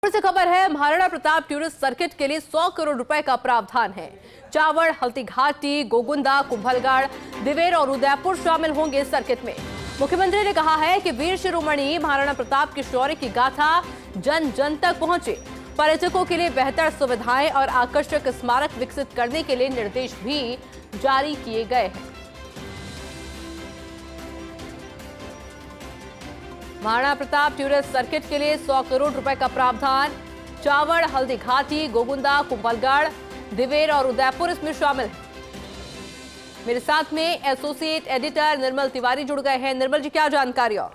जयपुर से खबर है, महाराणा प्रताप टूरिस्ट सर्किट के लिए 100 करोड़ रुपए का प्रावधान है। चावड़, हल्दी घाटी, गोगुंदा, कुंभलगढ़, दिवेर और उदयपुर शामिल होंगे सर्किट में। मुख्यमंत्री ने कहा है कि वीर शिरोमणि महाराणा प्रताप के शौर्य की गाथा जन जन तक पहुंचे। पर्यटकों के लिए बेहतर सुविधाएं और आकर्षक स्मारक विकसित करने के लिए निर्देश भी जारी किए गए हैं। महाराणा प्रताप टूरिस्ट सर्किट के लिए 100 करोड़ रुपए का प्रावधान। चावड़, हल्दी घाटी, गोगुंदा, कुंभलगढ़, दिवेर और उदयपुर इसमें शामिल है। मेरे साथ में एसोसिएट एडिटर निर्मल तिवारी जुड़ गए हैं। निर्मल जी, क्या जानकारी? और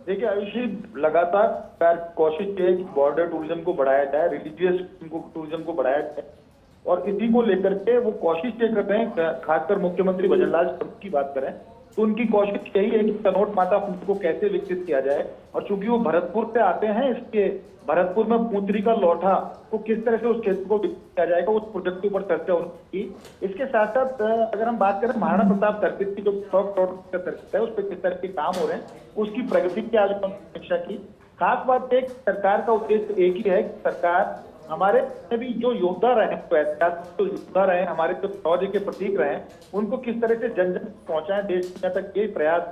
देखिए आयुषी, लगातार कोशिश की है कि बॉर्डर टूरिज्म को बढ़ाया जाए, रिलीजियस टूरिज्म को बढ़ाया जाए, और इसी को लेकर के वो कोशिश ये कर रहे हैं। खासकर मुख्यमंत्री भजनलाल शर्मा की बात करें तो उनकी कोशिश यही है कि तनोट माता को कैसे विकसित किया जाए। और चूंकि वो भरतपुर से आते हैं, इसके भरतपुर में पूंचरी का लौठा को किस तरह से उस क्षेत्र को विकसित किया जाएगा, उस प्रोजेक्ट के ऊपर चर्चा उनकी। इसके साथ साथ अगर हम बात करें महाराणा प्रताप सर्किट की, जो 100 करोड़ का सर्किट है, उस पर किस तरह के काम हो रहे हैं, उसकी प्रगति की आज समीक्षा की। खास बात एक, सरकार का उद्देश्य एक ही है कि सरकार हमारे भी जो योद्धा रहे, तो योद्धा रहे, हमारे जो शौर्य के प्रतीक रहे, उनको किस तरह से जन जन पहुंचाएं देश दुनिया तक, ये प्रयास।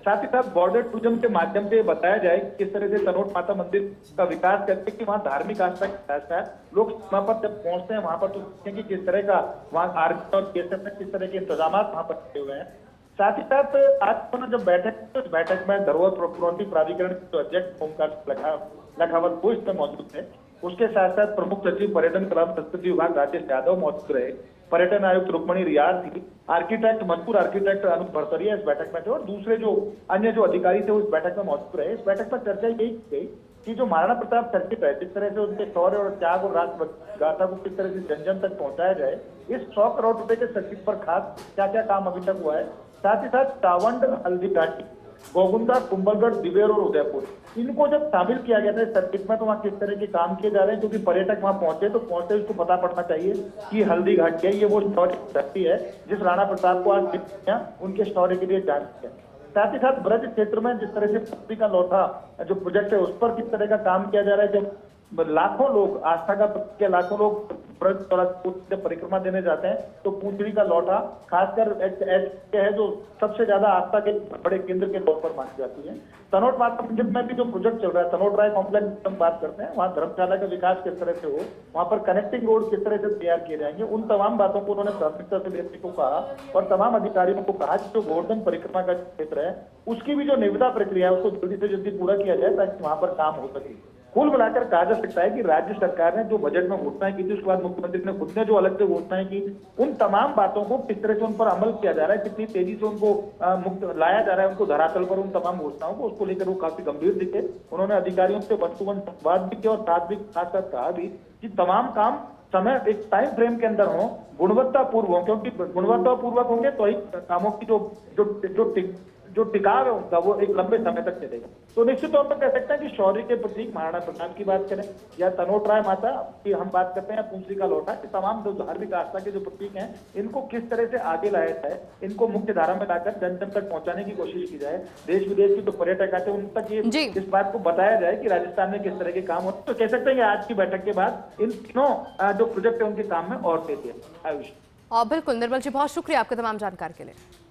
साथ ही साथ बॉर्डर टूरिज्म के माध्यम से बताया जाए कि किस तरह से तनोट माता मंदिर का विकास करके कि वहाँ धार्मिक आस्था का विकास है। लोग वहाँ पर जब पहुंचते हैं वहां पर तो देखें कि किस तरह का वहाँ आर्मी और बीएसएफ में किस तरह के इंतजाम वहां पर किए हुए हैं। साथ ही साथ आज जब बैठक, तो इस बैठक में धरोहर प्रोन्नति प्राधिकरण के जो अध्यक्ष ओमकार लखावत वो इसमें मौजूद थे। उसके साथ साथ प्रमुख सचिव पर्यटन कला संस्कृति विभाग राजेश यादव मौजूद रहे, पर्यटन आयुक्त रुक्मणी रियाज थी, आर्किटेक्ट मजकूर आर्किटेक्ट अनूप भरसरिया इस बैठक में थे, और दूसरे जो अन्य जो अधिकारी थे वो इस बैठक में मौजूद रहे। इस बैठक में चर्चा यही की गई कि जो महाराणा प्रताप सर्किट है, जिस तरह से उनके शौर्य और त्याग और राष्ट्र गाथा को किस तरह से जन जन तक पहुंचाया जाए, इस 100 करोड़ रुपए के सर्किट पर खास क्या क्या काम अभी तक हुआ है। साथ ही साथ चावंड, हल्दी घाटी, गोगुंदा, कुंभलगढ़, दिवेर और उदयपुर, इनको जब शामिल किया गया था सर्किट में, तो वहाँ किस तरह के काम किए जा रहे हैं, क्योंकि पर्यटक वहाँ पहुंचे तो पहुंचते उसको पता पड़ना चाहिए कि हल्दी घाटी है, ये वो शौर्य धरती है जिस राणा प्रताप को आज उनके शौर्य के लिए जानते हैं। साथ ही साथ ब्रज क्षेत्र में जिस तरह से पूंचरी का लौठा जो प्रोजेक्ट है, उस पर किस तरह का काम किया जा रहा है। जब लाखों लोग आस्था का लाखों लोग ब्रज परिक्रमा देने जाते हैं, तो पूंचरी का लौठा खासकर है जो सबसे ज्यादा आस्था के बड़े केंद्र के तौर पर मानी जाती है। तनोट माता मंदिर में भी जो प्रोजेक्ट चल रहा है, तनोट राय कॉम्प्लेक्स हम बात करते हैं, वहाँ धर्मशाला का विकास किस तरह से हो, वहाँ पर कनेक्टिंग रोड किस तरह से तैयार किए जाएंगे, उन तमाम बातों को उन्होंने प्राथमिकता से लेने को कहा। और तमाम अधिकारियों को कहा कि जो गोवर्धन परिक्रमा का क्षेत्र है, उसकी भी जो निविदा प्रक्रिया है, उसको जल्दी से जल्दी पूरा किया जाए ताकि वहां पर काम हो सके। कुल मिलाकर कहा जा सकता है कि राज्य सरकार ने जो बजट में घोषणाएं की थी, उसके बाद मुख्यमंत्री ने खुद ने जो अलग से घोषणाएं की, उन तमाम बातों को किस तरह से उन पर अमल किया जा रहा है, कितनी तेजी से उनको मुक्त लाया जा रहा है, उनको धरातल पर उन तमाम घोषणाओं को, उसको लेकर वो काफी गंभीर दिखे। उन्होंने अधिकारियों से वन टू वन संवाद भी किया और साथ साथ कहा भी कि तमाम काम समय एक टाइम फ्रेम के अंदर हो, गुणवत्तापूर्व हो, क्योंकि गुणवत्तापूर्वक होंगे तो ही कामों की जो टिकाव है उनका वो एक लंबे समय तक चलेगा। तो निश्चित तौर पर कह सकते हैं कि शौर्य के प्रतीक महाराणा प्रताप की बात करें या तनोट राय माता की हम बात करते हैं, पूंचरी का लौटा, कि तमाम जो धार्मिक आस्था के जो प्रतीक हैं, इनको किस तरह से आगे लाया जाए, इनको मुख्य धारा में लाकर जन जन तक पहुंचाने की कोशिश की जाए। देश विदेश के जो पर्यटक आते हैं उन तक ये इस बात को बताया जाए कि राजस्थान में किस तरह के काम होते हैं। तो कह सकते हैं कि आज की बैठक के बाद इन तीनों जो प्रोजेक्ट है उनके काम में और तेजी है। आयुष। बिल्कुल निर्मल जी, बहुत शुक्रिया आपके तमाम जानकारी के लिए।